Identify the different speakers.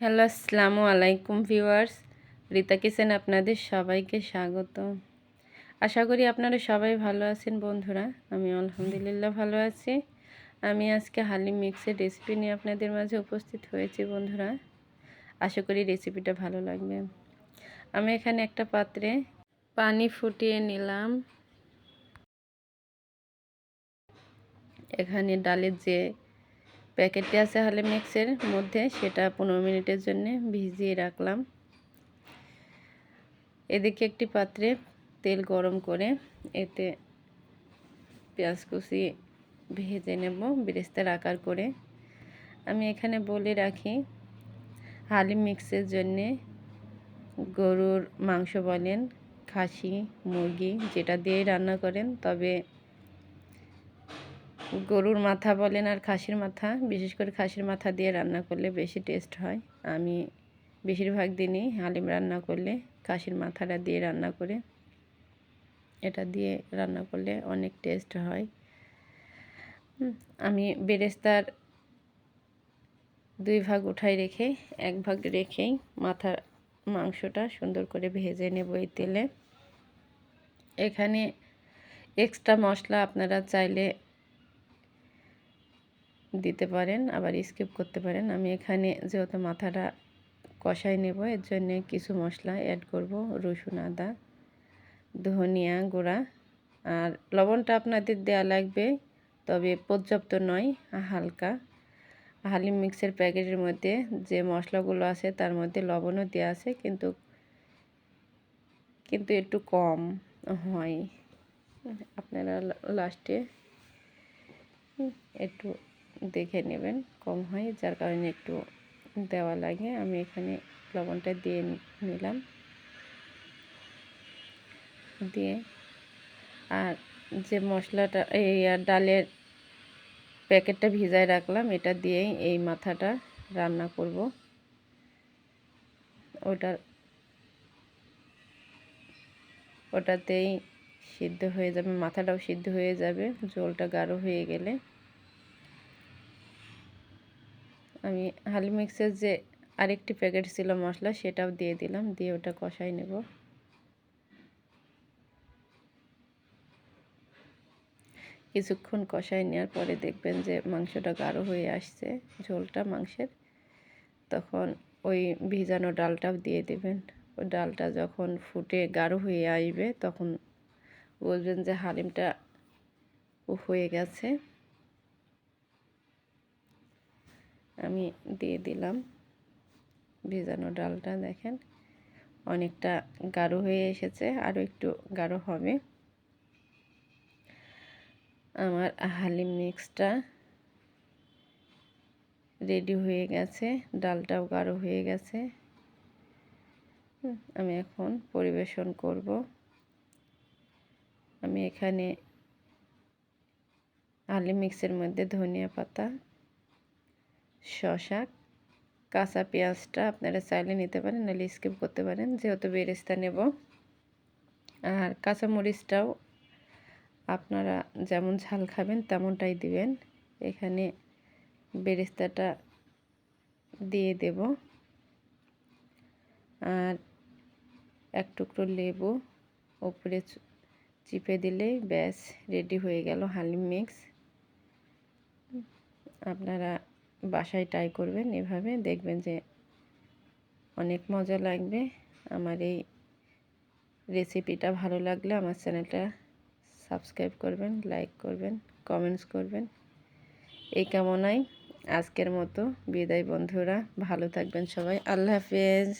Speaker 1: Hello, আসসালামু আলাইকুম viewers. Rita kitchen আপনাদের সবাইকে স্বাগত। আশা করি আপনারা সবাই ভালো আছেন বন্ধুরা। আমি আলহামদুলিল্লাহ ভালো আছি। আমি আজকে হালিম মিক্সের রেসিপি নিয়ে আপনাদের মাঝে উপস্থিত হয়েছি বন্ধুরা। আশা করি রেসিপিটা ভালো লাগবে। আমি এখানে একটা পাত্রে পানি ফুটিয়ে নিলাম। এখানে ডালের যে প্যাকেটটি আছে হালিম মিক্সের মধ্যে, সেটা 15 মিনিটের জন্য ভিজিয়ে রাখলাম। এদিকে একটি পাত্রে তেল গরম করে এতে পেঁয়াজ কুচি ভেজে নেব বেরেস্তার আকার করে। আমি এখানে বলে রাখি, হালিম মিক্সের জন্যে গরুর মাংস বলেন, খাসি, মুরগি যেটা দিয়েই রান্না করেন, তবে গরুর মাথা বলেন আর খাসির মাথা, বিশেষ করে খাসির মাথা দিয়ে রান্না করলে বেশি টেস্ট হয়। আমি বেশিরভাগ দিনই হালিম রান্না করলে খাসির মাথাটা দিয়ে রান্না করে, এটা দিয়ে রান্না করলে অনেক টেস্ট হয়। আমি বেরেস্তার 2 ভাগ উঠাই রেখে 1 ভাগ রেখেই মাথার মাংসটা সুন্দর করে ভেজে নেব এই তেলে। এখানে এক্সট্রা মশলা আপনারা চাইলে দিতে পারেন, আবার স্কিপ করতে পারেন। আমি এখানে যেহেতু মাথাটা কষাই নেব, এর জন্য কিছু মশলা অ্যাড করব। রসুন, আদা, ধনিয়া গুঁড়া, আর লবণটা আপনাদের দেওয়া লাগবে, তবে পর্যাপ্ত নয়, হালকা। হালিম মিক্সের প্যাকেটের মধ্যে যে মশলাগুলো আছে তার মধ্যে লবণও দেওয়া আছে, কিন্তু একটু কম হয়। আপনারা লাস্টে একটু দেখে নেবেন, কম হয়, যার কারণে একটু দেওয়া লাগে। আমি এখানে লবণটা দিয়ে নিলাম, দিয়ে আর যে মশলাটা এই ডালের প্যাকেটটা ভিজায় রাখলাম, এটা দিয়েই এই মাথাটা রান্না করব। ওটাতেই সিদ্ধ হয়ে যাবে, মাথাটাও সিদ্ধ হয়ে যাবে ঝোলটা গাঢ় হয়ে গেলে। আমি হালিম মিক্সের যে আরেকটি প্যাকেট ছিল মশলা, সেটাও দিয়ে দিলাম, দিয়ে ওটা কষাই নেব। কিছুক্ষণ কষাই নেওয়ার পরে দেখবেন যে মাংসটা গাঢ় হয়ে আসছে, ঝোলটা মাংসের, তখন ওই ভিজানো ডালটাও দিয়ে দেবেন। ওই ডালটা যখন ফুটে গাঢ় হয়ে আসবে, তখন বলবেন যে হালিমটা হয়ে গেছে। আমি দিয়ে দিলাম ভিজানো ডালটা। দেখেন অনেকটা গাঢ় হয়ে এসেছে, আরও একটু গাঢ় হবে। আমার হালিম মিক্সটা রেডি হয়ে গেছে, ডালটাও গাঢ় হয়ে গেছে। আমি এখন পরিবেশন করব। আমি এখানে হালিম মিক্সের মধ্যে ধনিয়া পাতা, শসা, কাঁচা পেঁয়াজটা আপনারা চাইলে নিতে পারেন, নাহলে স্কিপ করতে পারেন, যেহেতু বেরেস্তা নেব। আর কাঁচামরিচটাও আপনারা যেমন ঝাল খাবেন তেমনটাই দিবেন। এখানে বেরেস্তাটা দিয়ে দেব, আর এক টুকরো লেবু উপরে চিপে দিলেই ব্যাস রেডি হয়ে গেল হালিম মিক্স। আপনারা বাসায় ট্রাই করবেন, এভাবে দেখবেন যে অনেক মজা লাগবে। আমার এই রেসিপিটা ভালো লাগলে আমার চ্যানেলটা সাবস্ক্রাইব করবেন, লাইক করবেন, কমেন্টস করবেন। এই কামনায় আজকের মতো বিদায় বন্ধুরা। ভালো থাকবেন সবাই। আল্লাহ হাফেজ।